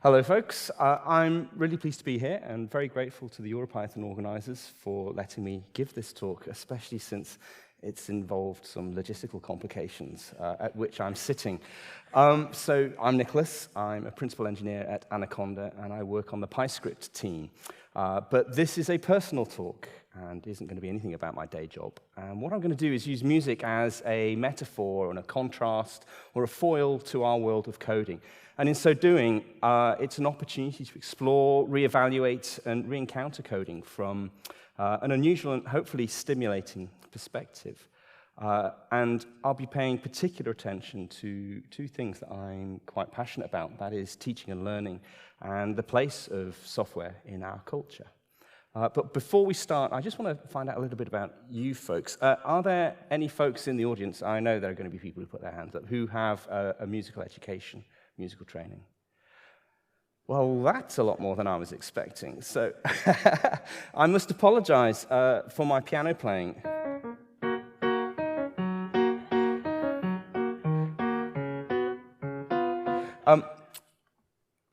Hello, folks. I'm really pleased to be here and very grateful to the EuroPython organizers for letting me give this talk, especially since it's involved some logistical complications at which I'm sitting. So I'm Nicholas. I'm a principal engineer at Anaconda, and I work on the PyScript team. But this is a personal talk and isn't going to be anything about my day job. And what I'm going to do is use music as a metaphor and a contrast or a foil to our world of coding. And in so doing, it's an opportunity to explore, reevaluate, and re-encounter coding from an unusual and hopefully stimulating perspective. And I'll be paying particular attention to two things that I'm quite passionate about, that is teaching and learning and the place of software in our culture. But before we start, I just want to find out a little bit about you folks. Are there any folks in the audience, I know there are going to be people who put their hands up, who have a musical education, musical training? Well, that's a lot more than I was expecting. So I must apologize for my piano playing.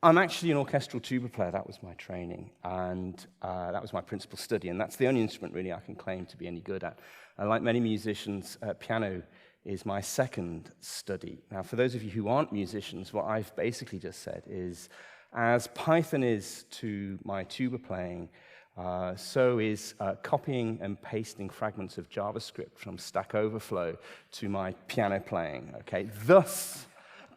I'm actually an orchestral tuba player. That was my training, and that was my principal study, and that's the only instrument really I can claim to be any good at. And like many musicians, piano is my second study. Now, for those of you who aren't musicians, what I've basically just said is, as Python is to my tuba playing, so is copying and pasting fragments of JavaScript from Stack Overflow to my piano playing, okay? Thus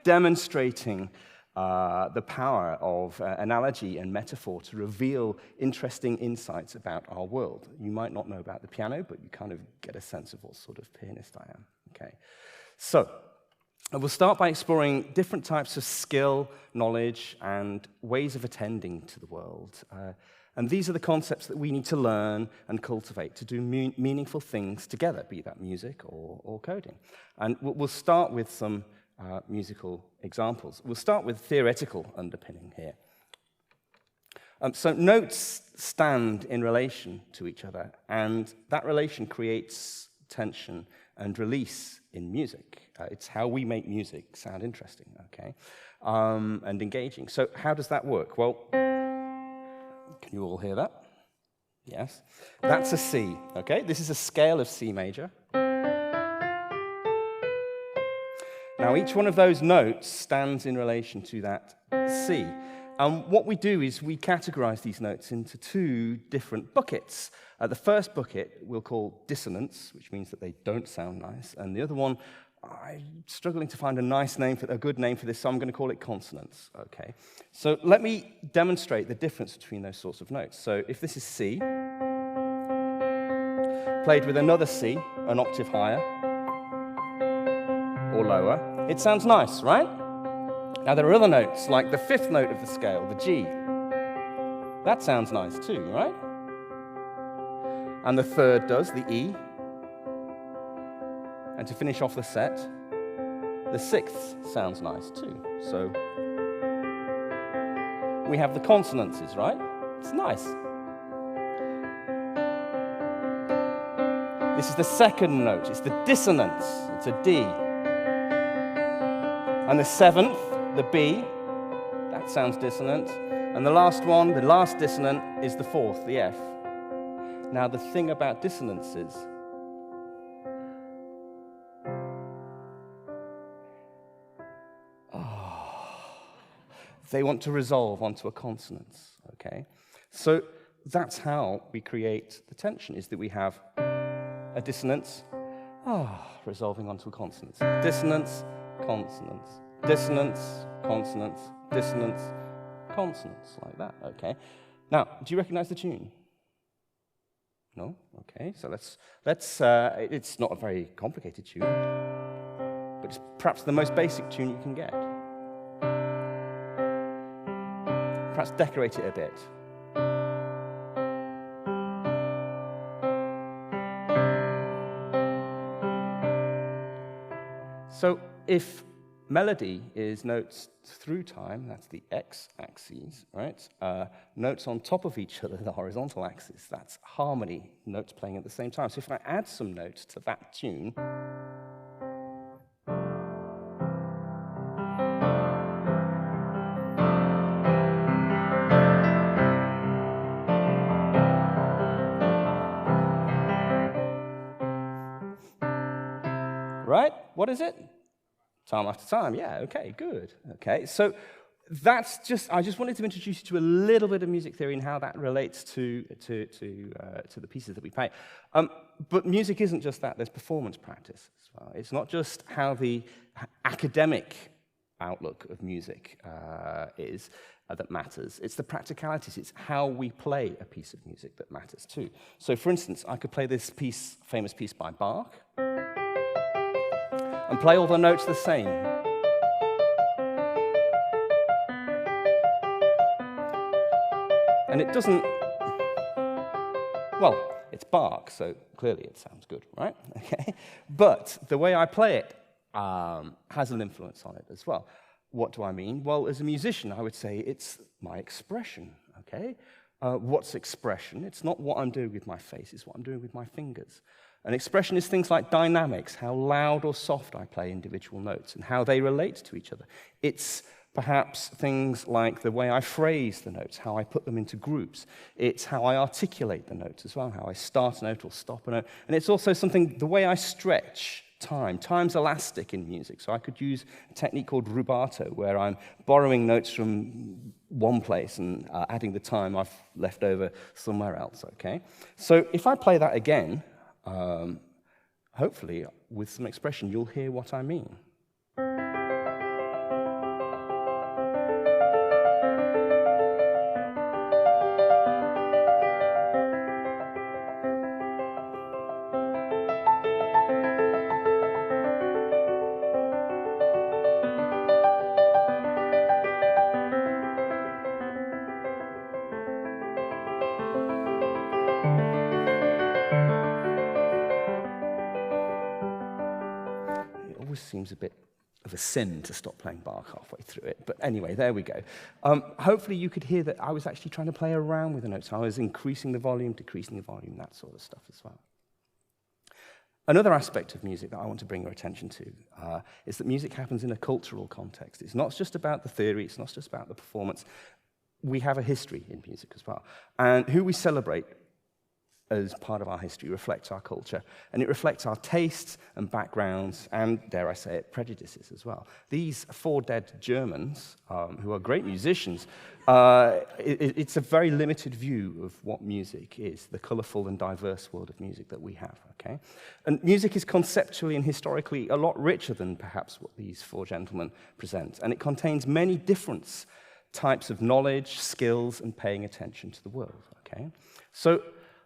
demonstrating the power of analogy and metaphor to reveal interesting insights about our world. You might not know about the piano, but you kind of get a sense of what sort of pianist I am. Okay, so we'll start by exploring different types of skill, knowledge, and ways of attending to the world. And these are the concepts that we need to learn and cultivate to do meaningful things together, be that music or coding. And we'll start with some musical examples. We'll start with theoretical underpinning here. So notes stand in relation to each other, and that relation creates tension and release in music. It's how we make music sound interesting, okay, and engaging. So how does that work? Well, can you all hear that? Yes. That's a C, okay? This is a scale of C major. Now, each one of those notes stands in relation to that C. And what we do is we categorize these notes into two different buckets. The first bucket we'll call dissonance, which means that they don't sound nice. And the other one, I'm struggling to find a good name for this, so I'm going to call it consonance. Okay. So let me demonstrate the difference between those sorts of notes. So if this is C, played with another C, an octave higher, or lower, it sounds nice, right? Now there are other notes, like the fifth note of the scale, the G. That sounds nice too, right? And the third does, the E. And to finish off the set, the sixth sounds nice too. So we have the consonances, right? It's nice. This is the second note, it's the dissonance, it's a D. And the seventh, the B, that sounds dissonant. And the last one, the last dissonant, is the fourth, the F. Now, the thing about dissonances they want to resolve onto a consonant, okay? So that's how we create the tension, is that we have a dissonance, resolving onto a consonant. Dissonance, consonants, dissonance, consonants, dissonance, consonants, like that, okay? Now, do you recognize the tune? No? Okay, so let's it's not a very complicated tune, but it's perhaps the most basic tune you can get. Perhaps decorate it a bit. So if melody is notes through time, that's the x-axis, right? Notes on top of each other, the horizontal axis, that's harmony, notes playing at the same time. So if I add some notes to that tune, right? What is it? Time after time, yeah, okay, good. Okay, so that's just, I just wanted to introduce you to a little bit of music theory and how that relates to the pieces that we play. But music isn't just that, there's performance practice as well. It's not just how the academic outlook of music is that matters. It's the practicalities. It's how we play a piece of music that matters too. So for instance, I could play this piece, famous piece by Bach, and play all the notes the same. And it doesn't, well, it's Bach, so clearly it sounds good, right? Okay. But the way I play it has an influence on it as well. What do I mean? Well, as a musician, I would say it's my expression, okay? What's expression? It's not what I'm doing with my face, it's what I'm doing with my fingers. And expression is things like dynamics, how loud or soft I play individual notes, and how they relate to each other. It's perhaps things like the way I phrase the notes, how I put them into groups. It's how I articulate the notes as well, how I start a note or stop a note. And it's also something, the way I stretch time. Time's elastic in music, so I could use a technique called rubato, where I'm borrowing notes from one place and adding the time I've left over somewhere else, okay? So if I play that again, hopefully with some expression, you'll hear what I mean. Seems a bit of a sin to stop playing Bach halfway through it. But anyway, there we go. Hopefully you could hear that I was actually trying to play around with the notes. I was increasing the volume, decreasing the volume, that sort of stuff as well. Another aspect of music that I want to bring your attention to is that music happens in a cultural context. It's not just about the theory, it's not just about the performance. We have a history in music as well. And who we celebrate as part of our history reflects our culture, and it reflects our tastes and backgrounds and, dare I say it, prejudices as well. These four dead Germans, who are great musicians, it's a very limited view of what music is, the colorful and diverse world of music that we have, okay? And music is conceptually and historically a lot richer than perhaps what these four gentlemen present, and it contains many different types of knowledge, skills, and paying attention to the world, okay? So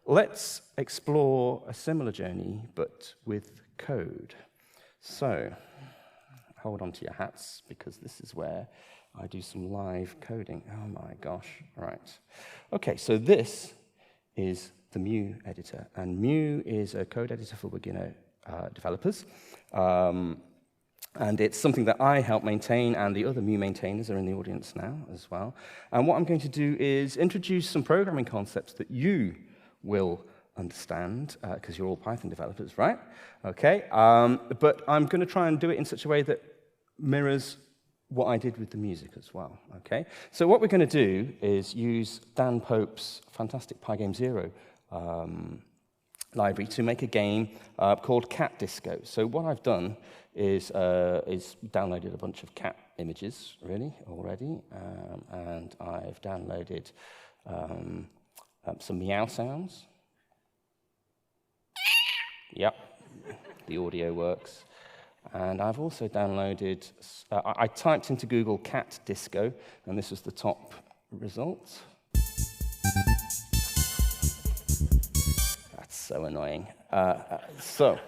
let's explore a similar journey, but with code. So, hold on to your hats, because this is where I do some live coding. Oh my gosh, right. Okay, so this is the Mu editor, and Mu is a code editor for beginner developers. And it's something that I help maintain, and the other Mu maintainers are in the audience now as well. And what I'm going to do is introduce some programming concepts that you will understand, because you're all Python developers, right? Okay, but I'm going to try and do it in such a way that mirrors what I did with the music as well, okay? So what we're going to do is use Dan Pope's fantastic Pygame Zero library to make a game called Cat Disco. So what I've done is downloaded a bunch of cat images, really, already, and I've downloaded some meow sounds. Yep, the audio works. And I've also downloaded, I typed into Google cat disco, and this was the top result. That's so annoying. So,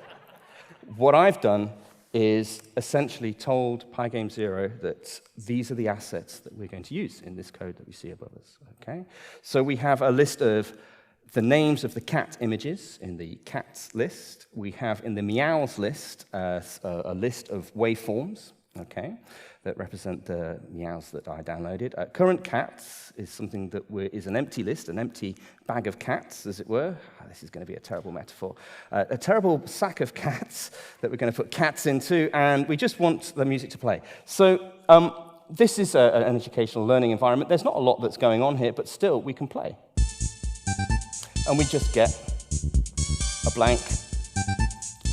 what I've done is essentially told Pygame Zero that these are the assets that we're going to use in this code that we see above us, okay? So we have a list of the names of the cat images in the cats list. We have in the meows list a list of waveforms, okay, that represent the meows that I downloaded. Current cats is something that is an empty list, an empty bag of cats, as it were. This is going to be a terrible metaphor. A terrible sack of cats that we're going to put cats into, and we just want the music to play. So this is an educational learning environment. There's not a lot that's going on here, but still, we can play. And we just get a blank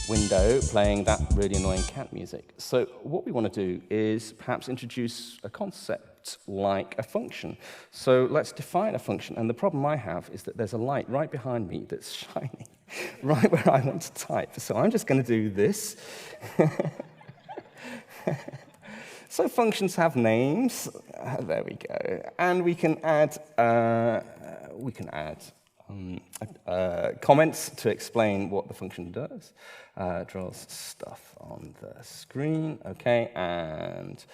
window playing that really annoying cat music. So what we want to do is perhaps introduce a concept like a function. So let's define a function. And the problem I have is that there's a light right behind me that's shining right where I want to type. So I'm just going to do this. So functions have names. There we go. And we can add comments to explain what the function does. Draws stuff on the screen, okay, and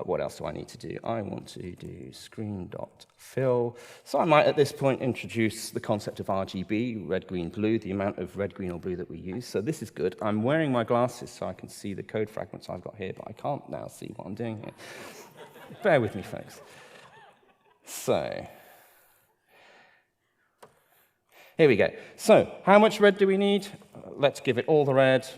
what else do I need to do? I want to do screen.fill. So I might at this point introduce the concept of RGB, red, green, blue, the amount of red, green, or blue that we use. So this is good. I'm wearing my glasses so I can see the code fragments I've got here, but I can't now see what I'm doing here. Bear with me, folks. So here we go. So how much red do we need? Let's give it all the red,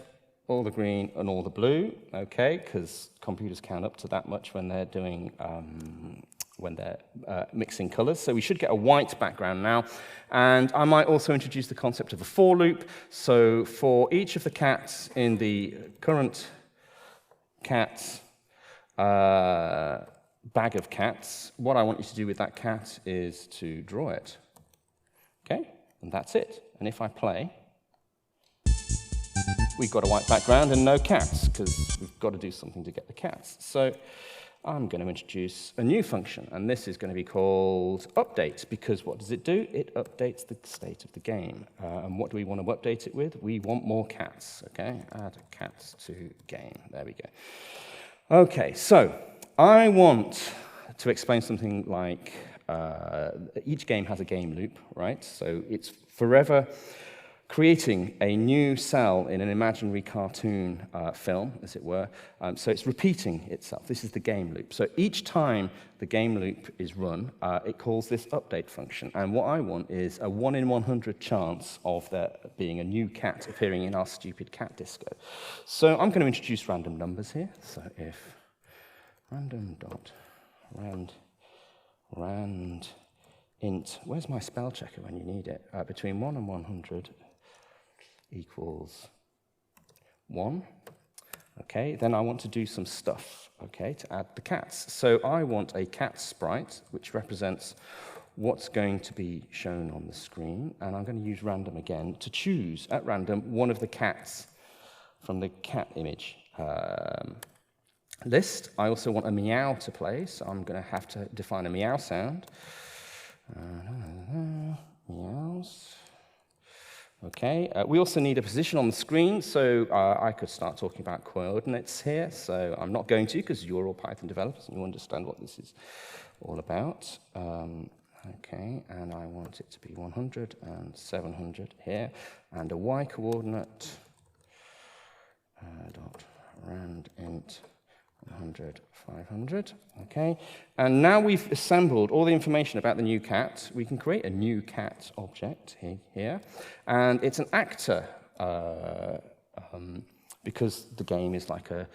all the green, and all the blue, okay, because computers count up to that much when they're doing, mixing colors. So we should get a white background now. And I might also introduce the concept of a for loop. So for each of the cats in the current cats bag of cats, what I want you to do with that cat is to draw it, okay? And that's it. And if I play, we've got a white background and no cats, because we've got to do something to get the cats. So I'm going to introduce a new function, and this is going to be called update, because what does it do? It updates the state of the game. And what do we want to update it with? We want more cats, okay? Add cats to game. There we go. Okay, so I want to explain something like each game has a game loop, right? So it's forever creating a new cell in an imaginary cartoon film, as it were. So it's repeating itself. This is the game loop. So each time the game loop is run, it calls this update function. And what I want is a 1 in 100 chance of there being a new cat appearing in our stupid cat disco. So I'm going to introduce random numbers here. So if rand int, where's my spell checker when you need it? Between 1 and 100 equals 1. Okay, then I want to do some stuff, okay, to add the cats. So I want a cat sprite, which represents what's going to be shown on the screen, and I'm going to use random again to choose at random one of the cats from the cat image list. I also want a meow to play, so I'm going to have to define a meow sound. Meows. Okay, we also need a position on the screen, so I could start talking about coordinates here, so I'm not going to, because you're all Python developers and you understand what this is all about. Okay, and I want it to be 100 and 700 here, and a y coordinate dot rand int 100, 500, okay? And now we've assembled all the information about the new cat, we can create a new cat object here. And it's an actor, because the game is like a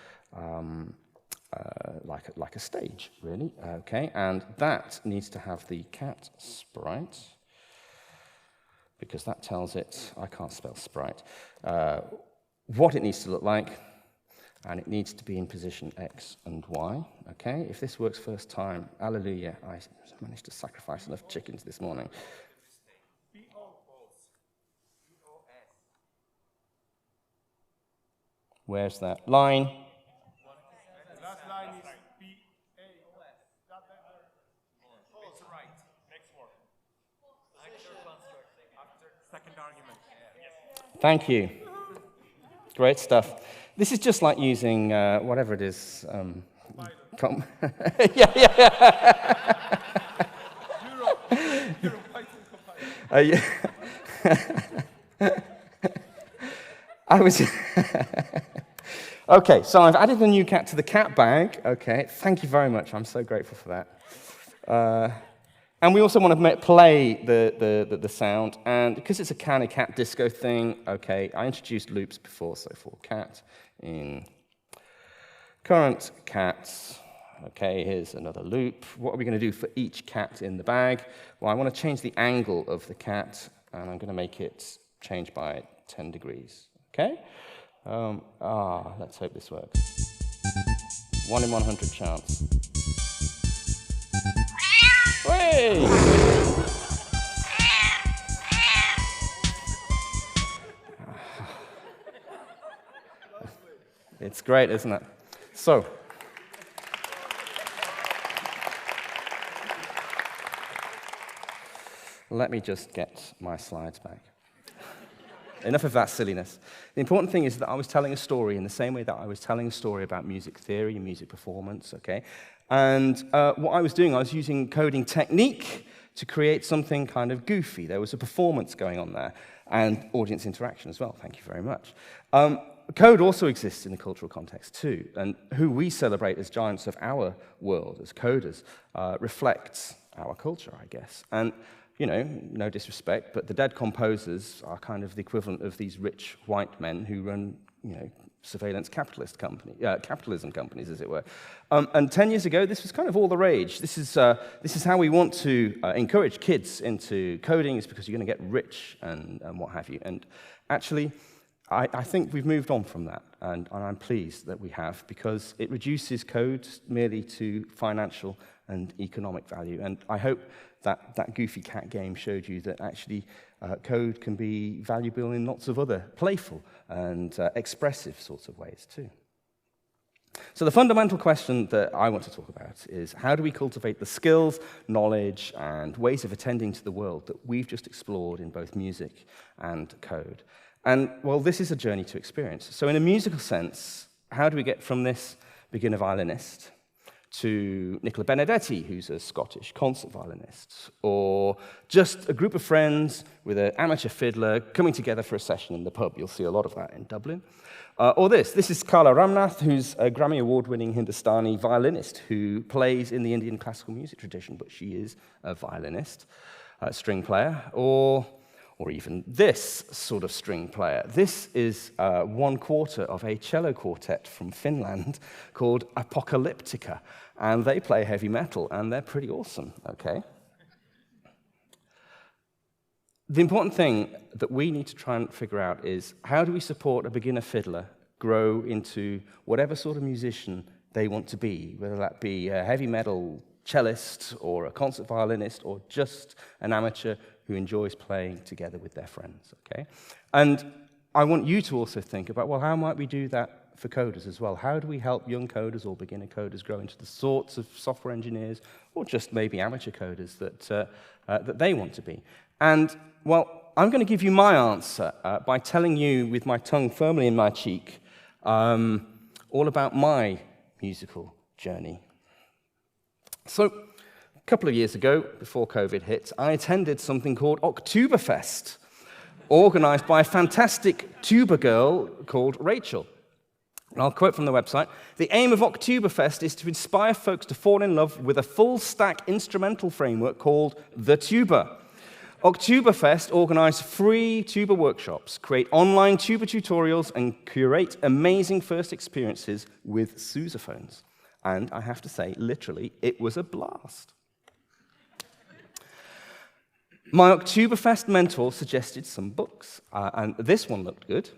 stage, really, okay? And that needs to have the cat sprite, because that tells it, I can't spell sprite, what it needs to look like. And it needs to be in position X and Y, okay? If this works first time, hallelujah, I managed to sacrifice enough chickens this morning. Where's that line? Last line is P-A-O-S. It's right. Next word. After second argument. Thank you. Great stuff. This is just like using whatever it is. Yeah. EuroPython I was. Okay, so I've added a new cat to the cat bag. Okay, thank you very much. I'm so grateful for that. And we also want to play the sound, and because it's a kind of cat disco thing, okay, I introduced loops before, so for cat in current cats, okay, here's another loop. What are we going to do for each cat in the bag? Well, I want to change the angle of the cat, and I'm going to make it change by 10 degrees, okay? Let's hope this works. 1 in 100 chance. Hey! It's great, isn't it? So, let me just get my slides back. Enough of that silliness. The important thing is that I was telling a story in the same way that I was telling a story about music theory and music performance, okay? And what I was doing, I was using coding technique to create something kind of goofy. There was a performance going on there, and audience interaction as well. Thank you very much. Code also exists in the cultural context too, and who we celebrate as giants of our world, as coders, reflects our culture, I guess. And you know, no disrespect, but the dead composers are kind of the equivalent of these rich white men who run, you know, surveillance capitalism companies, as it were. And 10 years ago, this was kind of all the rage. This is how we want to encourage kids into coding. It's because you're going to get rich and what have you. And actually, I think we've moved on from that, and I'm pleased that we have, because it reduces code merely to financial and economic value. And I hope that goofy cat game showed you that actually code can be valuable in lots of other playful and expressive sorts of ways too. So the fundamental question that I want to talk about is, how do we cultivate the skills, knowledge, and ways of attending to the world that we've just explored in both music and code? And, well, this is a journey to experience. So in a musical sense, how do we get from this beginner violinist to Nicola Benedetti, who's a Scottish concert violinist, or just a group of friends with an amateur fiddler coming together for a session in the pub? You'll see a lot of that in Dublin. Or this is Kala Ramnath, who's a Grammy Award-winning Hindustani violinist who plays in the Indian classical music tradition, but she is a violinist, a string player, or even this sort of string player. This is 1/4 of a cello quartet from Finland called Apocalyptica, and they play heavy metal, and they're pretty awesome, okay? The important thing that we need to try and figure out is, how do we support a beginner fiddler grow into whatever sort of musician they want to be, whether that be a heavy metal cellist or a concert violinist or just an amateur who enjoys playing together with their friends, okay? And I want you to also think about, well, how might we do that for coders as well? How do we help young coders or beginner coders grow into the sorts of software engineers, or just maybe amateur coders that they want to be? And, well, I'm going to give you my answer by telling you, with my tongue firmly in my cheek, all about my musical journey. So, a couple of years ago, before COVID hit, I attended something called Oktoberfest, organized by a fantastic tuba girl called Rachel. And I'll quote from the website: "The aim of Oktoberfest is to inspire folks to fall in love with a full-stack instrumental framework called the tuba. Oktoberfest organized free tuba workshops, create online tuba tutorials, and curate amazing first experiences with sousaphones." And I have to say, literally, it was a blast. My Oktoberfest mentor suggested some books, and this one looked good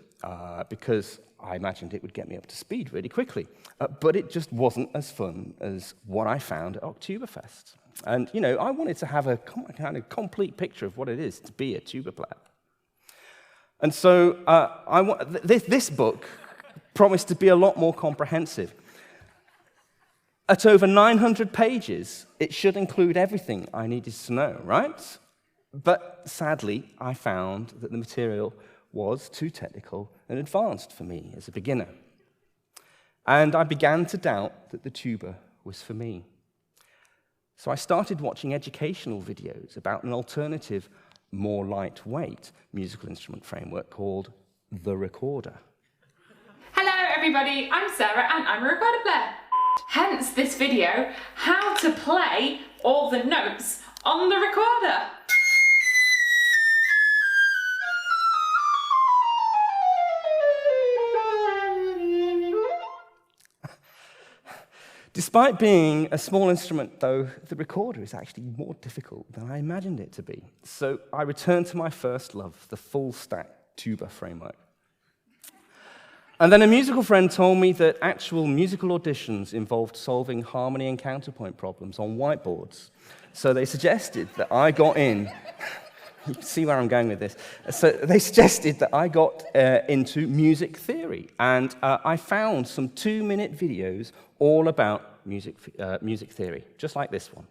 because I imagined it would get me up to speed really quickly, but it just wasn't as fun as what I found at Oktoberfest. And, you know, I wanted to have a kind of complete picture of what it is to be a tuba player. And so this book promised to be a lot more comprehensive. At over 900 pages, it should include everything I needed to know, right? But sadly, I found that the material was too technical and advanced for me as a beginner. And I began to doubt that the tuba was for me. So I started watching educational videos about an alternative, more lightweight musical instrument framework called the recorder. Hello everybody, I'm Sarah and I'm a recorder player. Hence this video, how to play all the notes on the recorder. Despite being a small instrument, though, the recorder is actually more difficult than I imagined it to be. So I returned to my first love, the full-stack tuba framework. And then a musical friend told me that actual musical auditions involved solving harmony and counterpoint problems on whiteboards. So they suggested that I got in. You can see where I'm going with this. So they suggested that I got into music theory. And I found some 2-minute videos all about music theory, just like this one.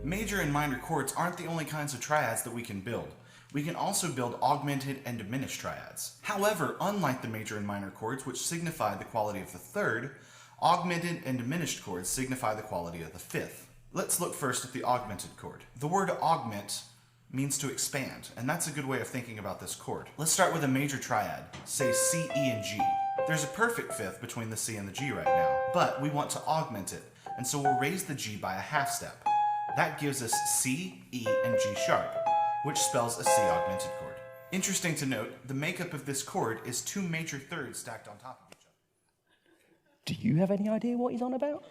Major and minor chords aren't the only kinds of triads that we can build. We can also build augmented and diminished triads. However, unlike the major and minor chords, which signify the quality of the third, augmented and diminished chords signify the quality of the fifth. Let's look first at the augmented chord. The word augment means to expand, and that's a good way of thinking about this chord. Let's start with a major triad, say C, E, and G. There's a perfect fifth between the C and the G right now, but we want to augment it, and so we'll raise the G by a half step. That gives us C, E, and G sharp, which spells a C augmented chord. Interesting to note, the makeup of this chord is 2 major thirds stacked on top of each other. Do you have any idea what he's on about?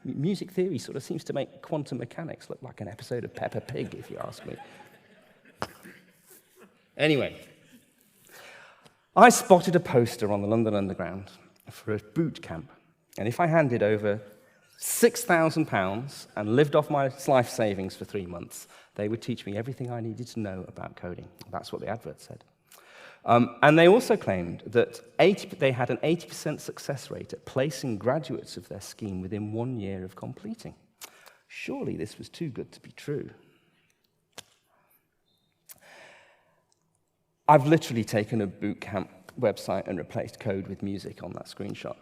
Music theory sort of seems to make quantum mechanics look like an episode of Peppa Pig, if you ask me. Anyway, I spotted a poster on the London Underground for a boot camp, and if I handed over £6,000 and lived off my life savings for 3 months, they would teach me everything I needed to know about coding. That's what the advert said. And they also claimed that they had an 80% success rate at placing graduates of their scheme within 1 year of completing. Surely this was too good to be true. I've literally taken a boot camp website and replaced code with music on that screenshot.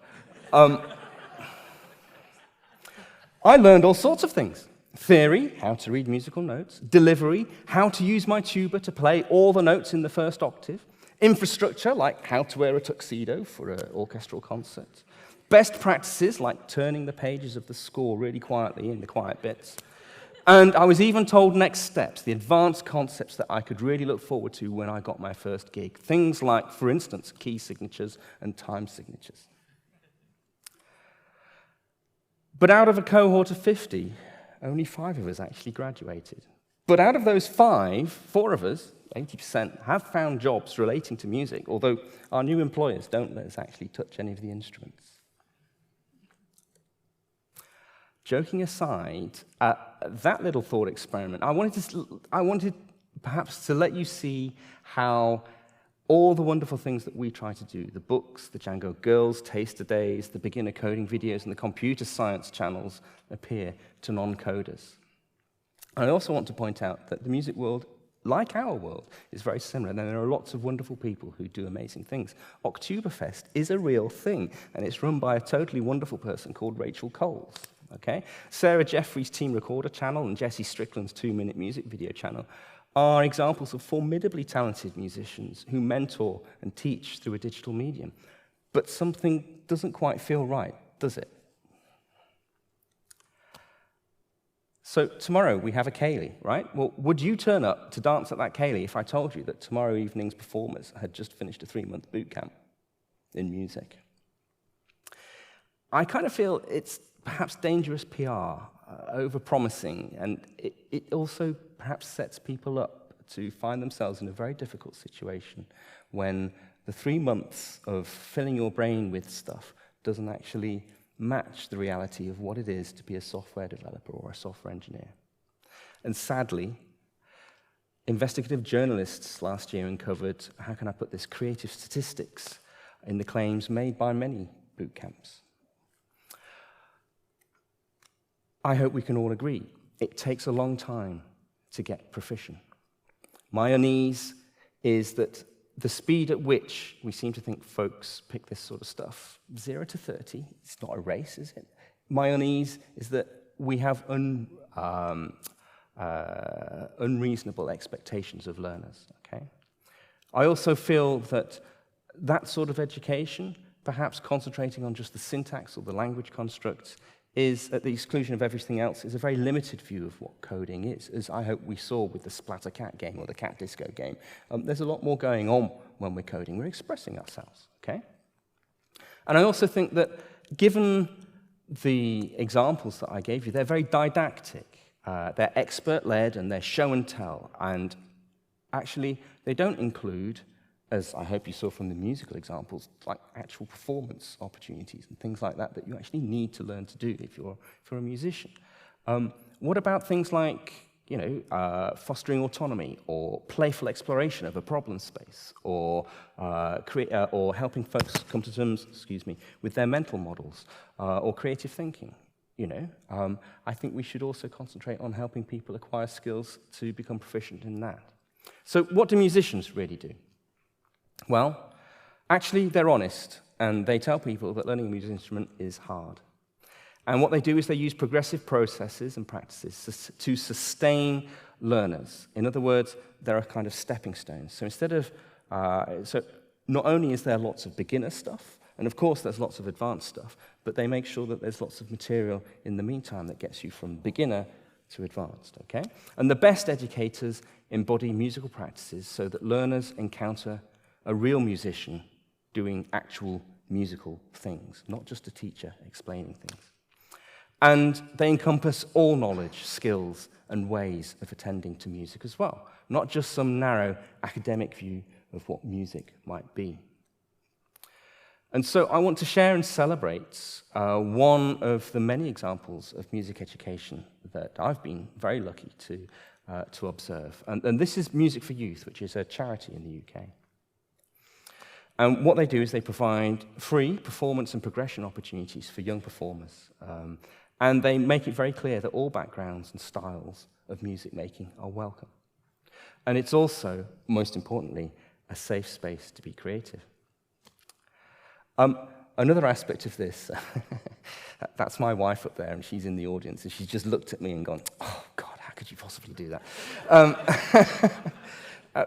I learned all sorts of things. Theory, how to read musical notes. Delivery, how to use my tuba to play all the notes in the first octave. Infrastructure, like how to wear a tuxedo for an orchestral concert. Best practices, like turning the pages of the score really quietly in the quiet bits. And I was even told next steps, the advanced concepts that I could really look forward to when I got my first gig. Things like, for instance, key signatures and time signatures. But out of a cohort of 50, only 5 of us actually graduated. But out of those 5, 4 of us, 80%, have found jobs relating to music, although our new employers don't let us actually touch any of the instruments. Joking aside, that little thought experiment, I wanted perhaps to let you see how all the wonderful things that we try to do, the books, the Django Girls Taster Days, the beginner coding videos, and the computer science channels appear to non-coders. And I also want to point out that the music world, like our world, is very similar, and there are lots of wonderful people who do amazing things. Oktoberfest is a real thing, and it's run by a totally wonderful person called Rachel Coles. Okay? Sarah Jeffrey's Team Recorder channel and Jesse Strickland's 2-minute music video channel are examples of formidably talented musicians who mentor and teach through a digital medium. But something doesn't quite feel right, does it? So tomorrow we have a ceilidh, right? Well, would you turn up to dance at that ceilidh if I told you that tomorrow evening's performers had just finished a 3-month boot camp in music? I kind of feel it's perhaps dangerous PR, over-promising, and it also perhaps sets people up to find themselves in a very difficult situation when the 3 months of filling your brain with stuff doesn't actually match the reality of what it is to be a software developer or a software engineer. And sadly, investigative journalists last year uncovered, how can I put this, creative statistics in the claims made by many boot camps. I hope we can all agree, it takes a long time to get proficient. My unease is that the speed at which we seem to think folks pick this sort of stuff, 0 to 30, it's not a race, is it? My unease is that we have unreasonable expectations of learners, okay? I also feel that that sort of education, perhaps concentrating on just the syntax or the language constructs, is, at the exclusion of everything else, is a very limited view of what coding is, as I hope we saw with the Splatter Cat game or the Cat Disco game. There's a lot more going on when we're coding. We're expressing ourselves, okay? And I also think that given the examples that I gave you, they're very didactic. They're expert-led and they're show and tell. And actually, They don't include, as I hope you saw from the musical examples, like actual performance opportunities and things like that you actually need to learn to do if you're a musician. What about things like, fostering autonomy or playful exploration of a problem space, or helping folks come to terms, with their mental models, or creative thinking? I think we should also concentrate on helping people acquire skills to become proficient in that. So what do musicians really do? Well, actually, they're honest, and they tell people that learning a musical instrument is hard. And what they do is they use progressive processes and practices to sustain learners. In other words, they're a kind of stepping stones. So instead of, not only is there lots of beginner stuff, and of course there's lots of advanced stuff, but they make sure that there's lots of material in the meantime that gets you from beginner to advanced, okay? And the best educators embody musical practices so that learners encounter a real musician doing actual musical things, not just a teacher explaining things. And they encompass all knowledge, skills, and ways of attending to music as well, not just some narrow academic view of what music might be. And so I want to share and celebrate one of the many examples of music education that I've been very lucky to observe. And this is Music for Youth, which is a charity in the UK. And what they do is they provide free performance and progression opportunities for young performers. And they make it very clear that all backgrounds and styles of music making are welcome. And it's also, most importantly, a safe space to be creative. Another aspect of this, that's my wife up there, and she's in the audience, and she's just looked at me and gone, oh, God, how could you possibly do that?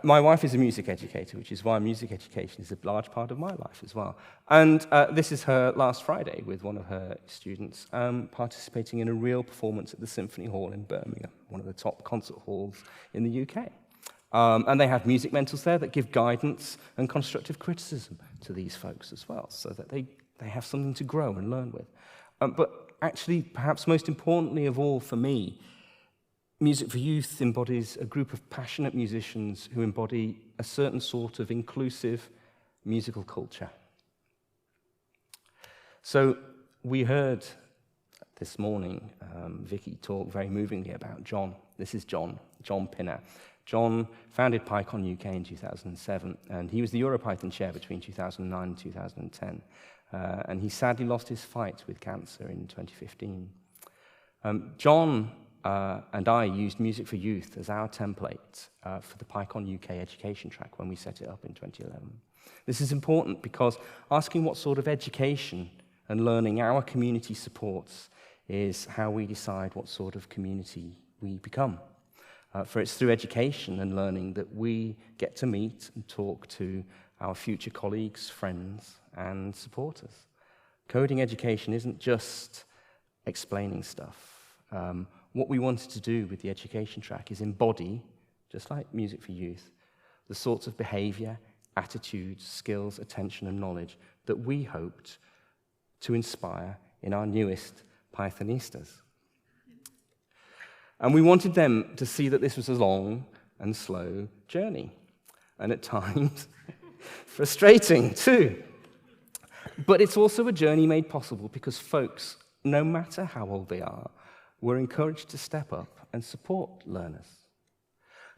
My wife is a music educator, which is why music education is a large part of my life as well. And this is her last Friday with one of her students participating in a real performance at the Symphony Hall in Birmingham, one of the top concert halls in the UK. And they have music mentors there that give guidance and constructive criticism to these folks as well, so that they have something to grow and learn with. But actually, perhaps most importantly of all for me, Music for Youth embodies a group of passionate musicians who embody a certain sort of inclusive musical culture. So we heard this morning Vicky talk very movingly about John. This is John Pinner. John founded PyCon UK in 2007, and he was the EuroPython chair between 2009 and 2010. And he sadly lost his fight with cancer in 2015. John and I used Music for Youth as our template for the PyCon UK education track when we set it up in 2011. This is important because asking what sort of education and learning our community supports is how we decide what sort of community we become. For it's through education and learning that we get to meet and talk to our future colleagues, friends, and supporters. Coding education isn't just explaining stuff. What we wanted to do with the education track is embody, just like Music for Youth, the sorts of behavior, attitudes, skills, attention, and knowledge that we hoped to inspire in our newest Pythonistas. And we wanted them to see that this was a long and slow journey, and at times frustrating too. But it's also a journey made possible because folks, no matter how old they are, were encouraged to step up and support learners.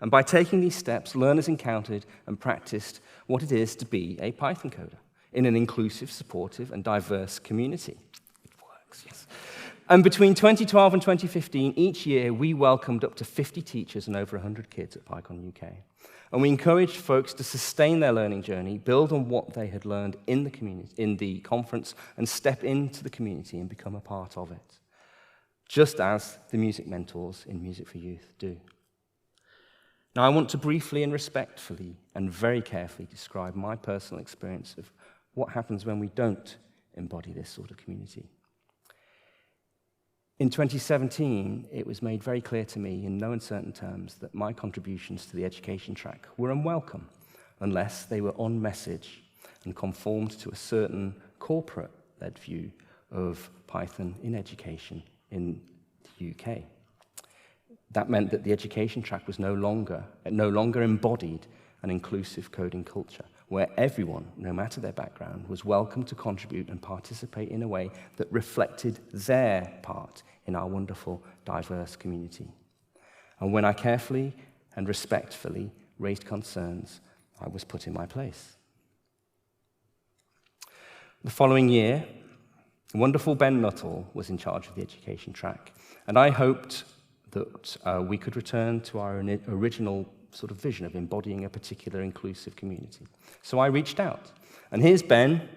And by taking these steps, learners encountered and practiced what it is to be a Python coder in an inclusive, supportive, and diverse community. It works, yes. And between 2012 and 2015, each year, we welcomed up to 50 teachers and over 100 kids at PyCon UK. And we encouraged folks to sustain their learning journey, build on what they had learned in the community, in the conference, and step into the community and become a part of it, just as the music mentors in Music for Youth do. Now, I want to briefly and respectfully and very carefully describe my personal experience of what happens when we don't embody this sort of community. In 2017, it was made very clear to me in no uncertain terms that my contributions to the education track were unwelcome unless they were on message and conformed to a certain corporate-led view of Python in education in the UK. That meant that the education track was no longer embodied an inclusive coding culture, where everyone, no matter their background, was welcome to contribute and participate in a way that reflected their part in our wonderful, diverse community. And when I carefully and respectfully raised concerns, I was put in my place. The following year, wonderful Ben Nuttall was in charge of the education track, and I hoped that we could return to our original sort of vision of embodying a particular inclusive community. So I reached out, and here's Ben,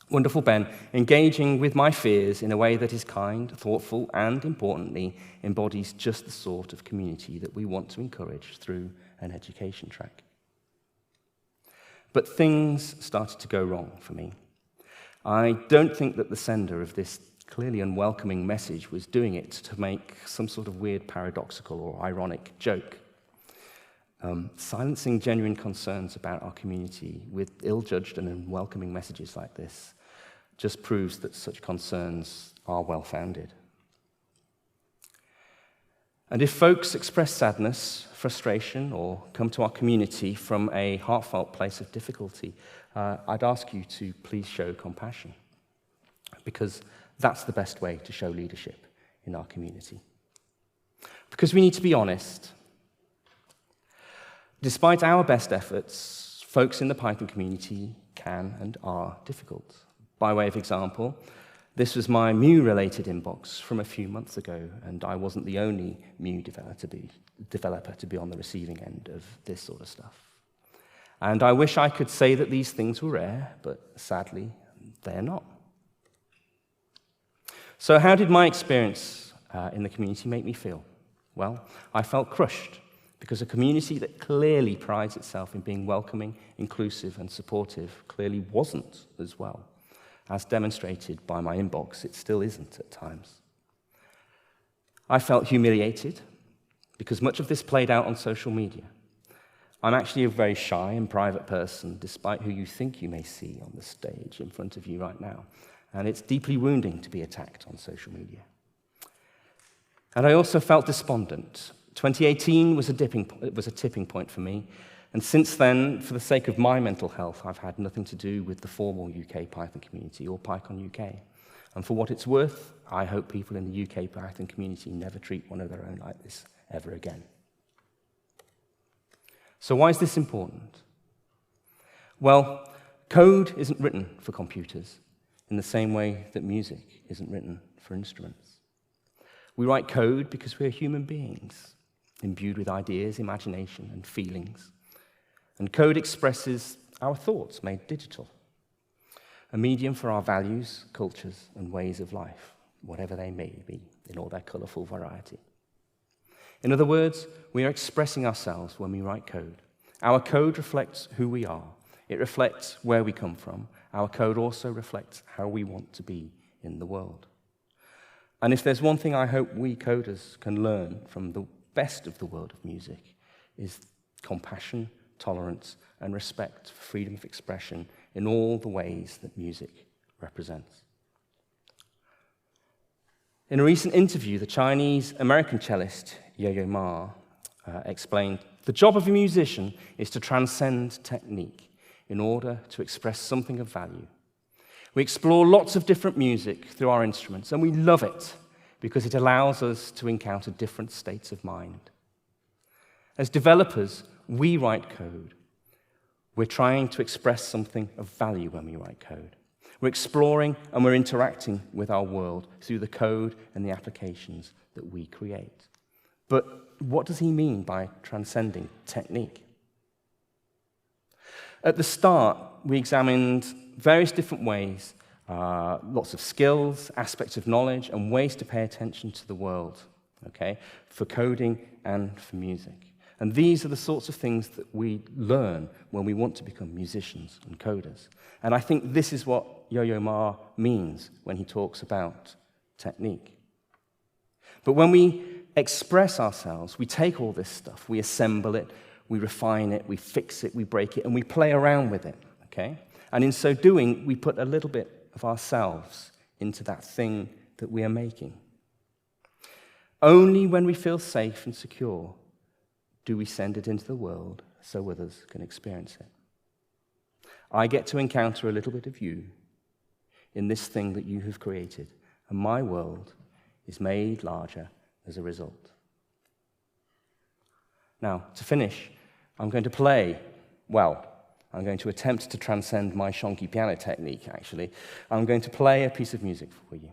wonderful Ben, engaging with my fears in a way that is kind, thoughtful, and importantly, embodies just the sort of community that we want to encourage through an education track. But things started to go wrong for me. I don't think that the sender of this clearly unwelcoming message was doing it to make some sort of weird paradoxical or ironic joke. Silencing genuine concerns about our community with ill-judged and unwelcoming messages like this just proves that such concerns are well-founded. And if folks express sadness, frustration, or come to our community from a heartfelt place of difficulty, I'd ask you to please show compassion, because that's the best way to show leadership in our community. Because we need to be honest. Despite our best efforts, folks in the Python community can and are difficult. By way of example, this was my Mu-related inbox from a few months ago, and I wasn't the only Mu developer to be on the receiving end of this sort of stuff. And I wish I could say that these things were rare, but sadly, they're not. So how did my experience in the community make me feel? Well, I felt crushed, because a community that clearly prides itself in being welcoming, inclusive, and supportive clearly wasn't as well. As demonstrated by my inbox, it still isn't at times. I felt humiliated, because much of this played out on social media. I'm actually a very shy and private person, despite who you think you may see on the stage in front of you right now. And it's deeply wounding to be attacked on social media. And I also felt despondent. 2018 was a tipping point for me, and since then, for the sake of my mental health, I've had nothing to do with the formal UK Python community or PyCon UK. And for what it's worth, I hope people in the UK Python community never treat one of their own like this ever again. So why is this important? Well, code isn't written for computers in the same way that music isn't written for instruments. We write code because we're human beings, imbued with ideas, imagination, and feelings. And code expresses our thoughts made digital, a medium for our values, cultures, and ways of life, whatever they may be, in all their colorful variety. In other words, we are expressing ourselves when we write code. Our code reflects who we are. It reflects where we come from. Our code also reflects how we want to be in the world. And if there's one thing I hope we coders can learn from the best of the world of music, is compassion, tolerance, and respect for freedom of expression in all the ways that music represents. In a recent interview, the Chinese-American cellist Yo-Yo Ma explained, "The job of a musician is to transcend technique in order to express something of value. We explore lots of different music through our instruments, and we love it because it allows us to encounter different states of mind. As developers, we write code. We're trying to express something of value when we write code. We're exploring and we're interacting with our world through the code and the applications that we create." But what does he mean by transcending technique? At the start, we examined various different ways, lots of skills, aspects of knowledge, and ways to pay attention to the world, okay, for coding and for music. And these are the sorts of things that we learn when we want to become musicians and coders. And I think this is what Yo-Yo Ma means when he talks about technique. But when we express ourselves, we take all this stuff, we assemble it, we refine it, we fix it, we break it, and we play around with it, okay? And in so doing, we put a little bit of ourselves into that thing that we are making. Only when we feel safe and secure do we send it into the world so others can experience it. I get to encounter a little bit of you in this thing that you have created, and my world is made larger as a result. Now, to finish, I'm going to play, well, I'm going to attempt to transcend my shonky piano technique, actually. I'm going to play a piece of music for you.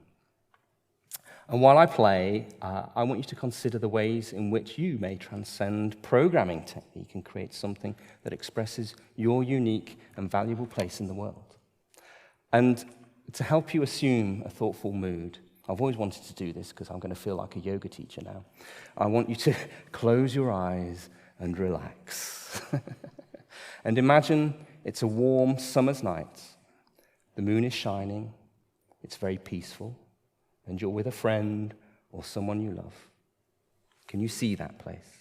And while I play, I want you to consider the ways in which you may transcend programming technique and create something that expresses your unique and valuable place in the world. And to help you assume a thoughtful mood, I've always wanted to do this because I'm going to feel like a yoga teacher now. I want you to close your eyes and relax. And imagine it's a warm summer's night. The moon is shining. It's very peaceful. And you're with a friend or someone you love. Can you see that place?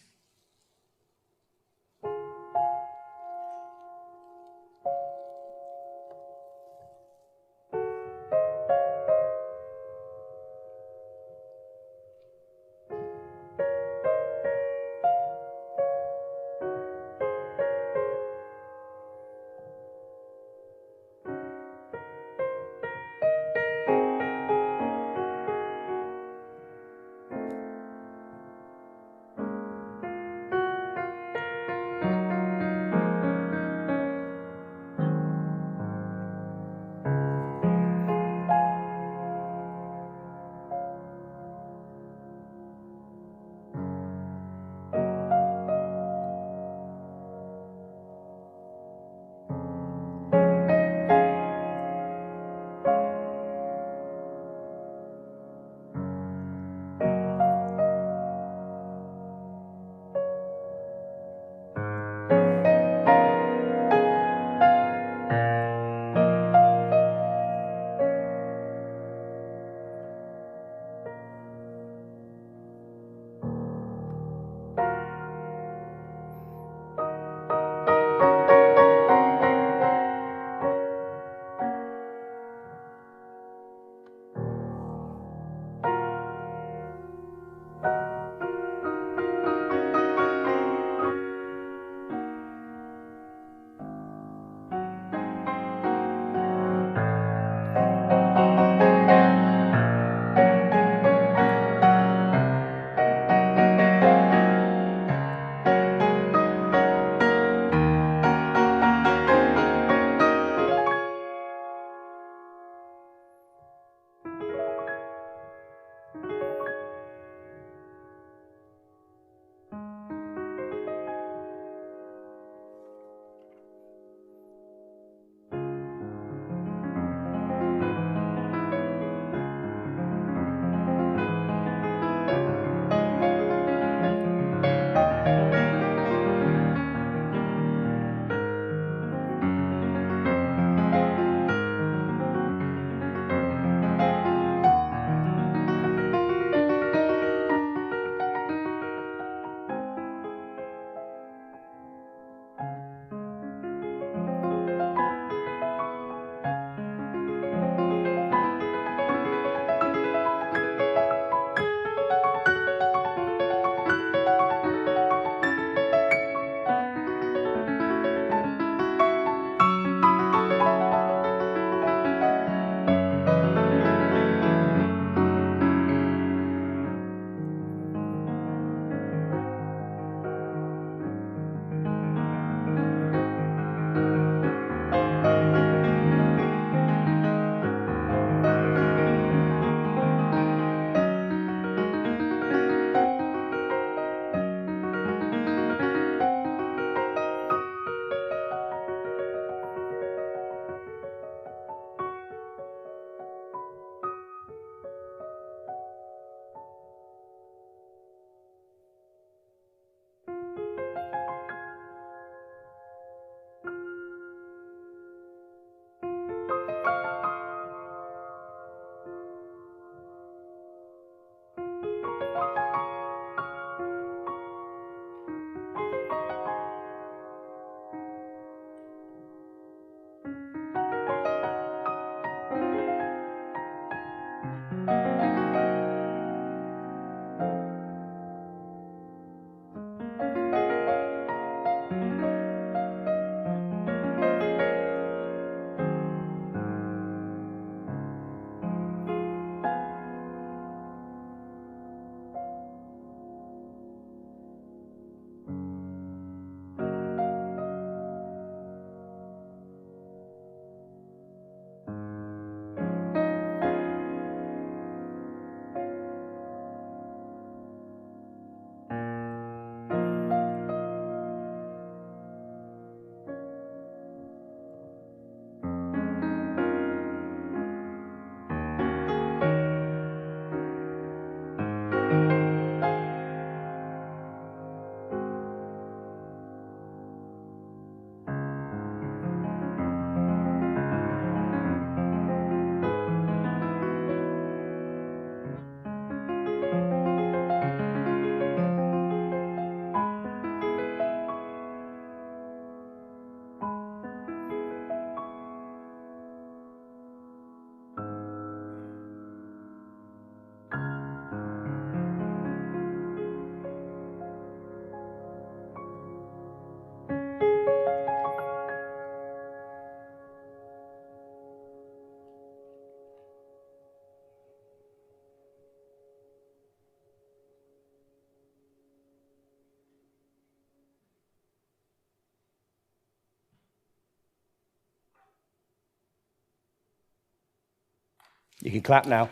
You can clap now.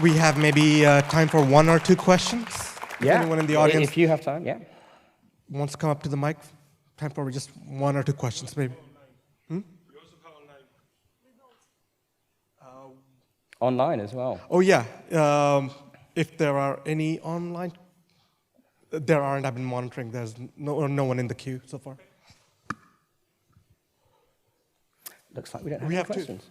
We have maybe time for one or two questions. If anyone in the audience if you have time, yeah. wants to come up to the mic, time for just one or two questions, maybe. Online as well. Oh yeah, if there are any online, there aren't. I've been monitoring. There's no one in the queue so far. Looks like we don't have We any have two. questions.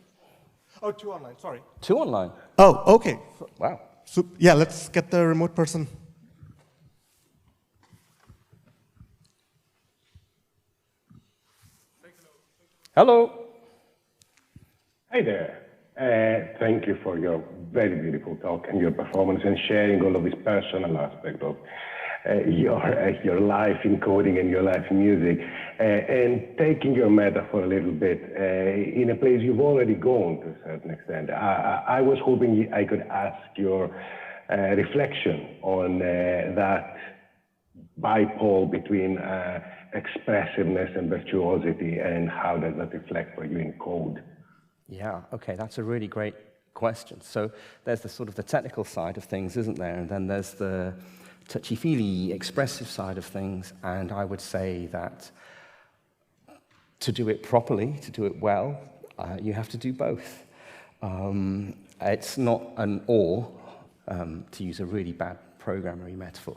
Oh, two online. Sorry. 2 online. Oh, okay. Wow. So yeah, let's get the remote person. Hello. Hi there. Thank you for your very beautiful talk and your performance and sharing all of this personal aspect of your life in coding and your life in music, and taking your metaphor a little bit in a place you've already gone to a certain extent. I was hoping I could ask your reflection on that bipole between expressiveness and virtuosity, and how does that reflect for you in code? Yeah, okay, that's a really great question. So there's the sort of the technical side of things, isn't there? And then there's the touchy-feely, expressive side of things. And I would say that to do it properly, to do it well, you have to do both. It's not an or, to use a really bad programmery metaphor.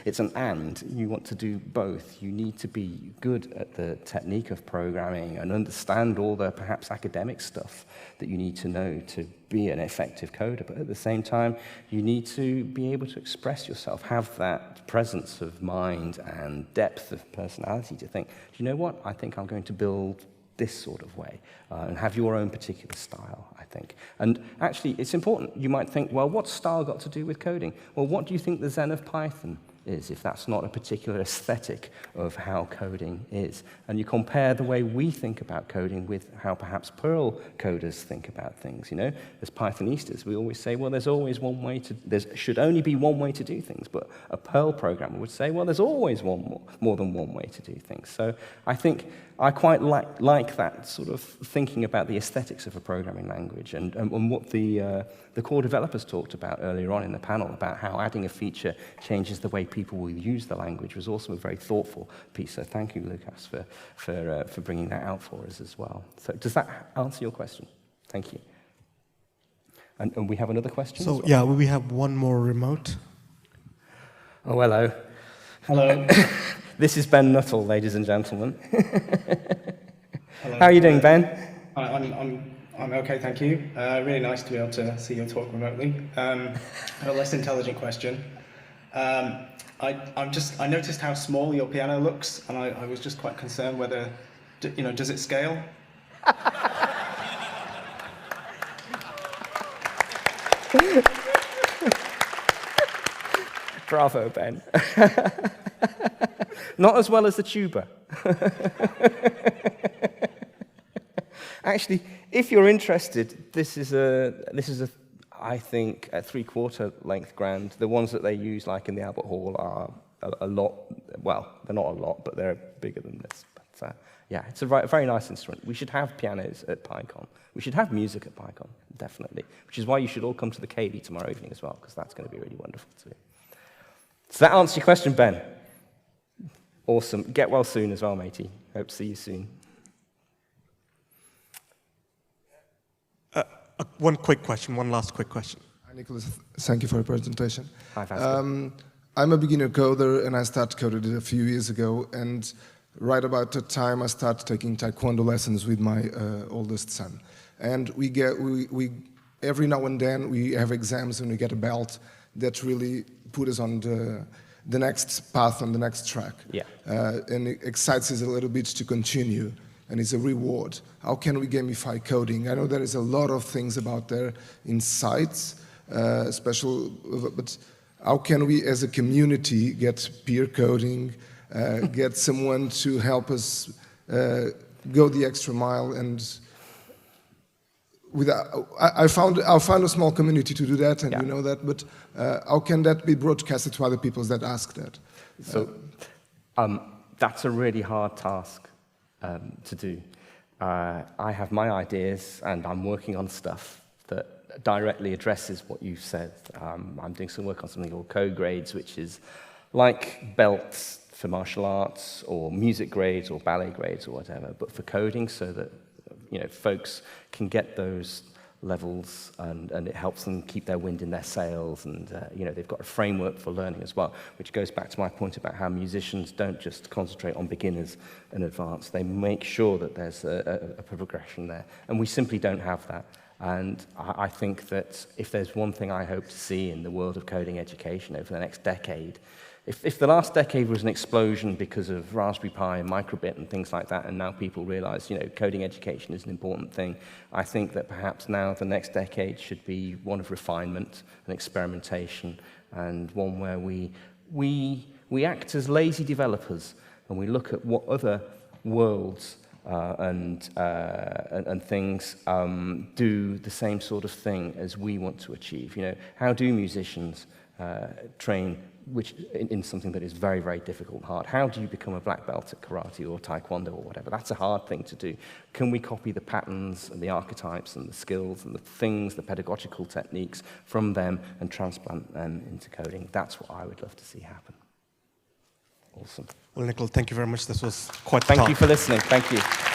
It's an and. You want to do both. You need to be good at the technique of programming and understand all the perhaps academic stuff that you need to know to be an effective coder. But at the same time, you need to be able to express yourself, have that presence of mind and depth of personality to think, you know what, I think I'm going to build this sort of way, and have your own particular style, I think. And actually, it's important. You might think, well, what's style got to do with coding? Well, what do you think the Zen of Python is, if that's not a particular aesthetic of how coding is? And you compare the way we think about coding with how perhaps Perl coders think about things, you know? As Pythonistas, we always say, well, there's always one way to, there should only be one way to do things, but a Perl programmer would say, well, there's always more than one way to do things. So I think I quite like that sort of thinking about the aesthetics of a programming language, and what the core developers talked about earlier on in the panel about how adding a feature changes the way people will use the language was also a very thoughtful piece. So thank you, Lucas, for bringing that out for us as well. So does that answer your question? Thank you. And we have another question? So as well? yeah, we have one more remote. Oh, hello. Hello. This is Ben Nuttall, ladies and gentlemen. Hello. How are you doing, Ben? I'm okay, thank you. Really nice to be able to see your talk remotely. I have a less intelligent question. I noticed how small your piano looks, and I was just quite concerned whether, does it scale? Bravo, Ben. Not as well as the tuba. Actually, if you're interested, this is a I think a 3/4 length grand. The ones that they use, like in the Albert Hall, are a lot. Well, they're not a lot, but they're bigger than this. But yeah, it's a very nice instrument. We should have pianos at PyCon. We should have music at PyCon, definitely. Which is why you should all come to the KB tomorrow evening as well, because that's going to be really wonderful too. Does that answer your question, Ben? Awesome. Get well soon as well, matey. Hope to see you soon. One last quick question. Hi, Nicholas. Thank you for your presentation. Hi, Vasco. I'm a beginner coder, and I started coding a few years ago. And right about the time, I started taking taekwondo lessons with my oldest son. And we every now and then we have exams and we get a belt that really put us on the next path, on the next track. Yeah. And it excites us a little bit to continue. And it's a reward. How can we gamify coding? I know there is a lot of things about there in sites, but how can we as a community get peer coding, get someone to help us go the extra mile. And I found a small community to do that, and you know that. But how can that be broadcasted to other people that ask that? So that's a really hard task to do. I have my ideas, and I'm working on stuff that directly addresses what you said. I'm doing some work on something called code grades, which is like belts for martial arts, or music grades, or ballet grades, or whatever, but for coding, so that folks can get those levels, and it helps them keep their wind in their sails, and they've got a framework for learning as well, which goes back to my point about how musicians don't just concentrate on beginners and advanced. They make sure that there's a progression there, and we simply don't have that. And I think that if there's one thing I hope to see in the world of coding education over the next decade, if the last decade was an explosion because of Raspberry Pi and microbit and things like that, and now people realize, coding education is an important thing, I think that perhaps now the next decade should be one of refinement and experimentation, and one where we act as lazy developers, and we look at what other worlds and things do the same sort of thing as we want to achieve. How do musicians train in something that is very, very difficult and hard? How do you become a black belt at karate or taekwondo or whatever? That's a hard thing to do. Can we copy the patterns and the archetypes and the skills and the things, the pedagogical techniques from them and transplant them into coding? That's what I would love to see happen. Awesome. Well, Nicole, thank you very much. This was quite Thank you for listening. Thank you.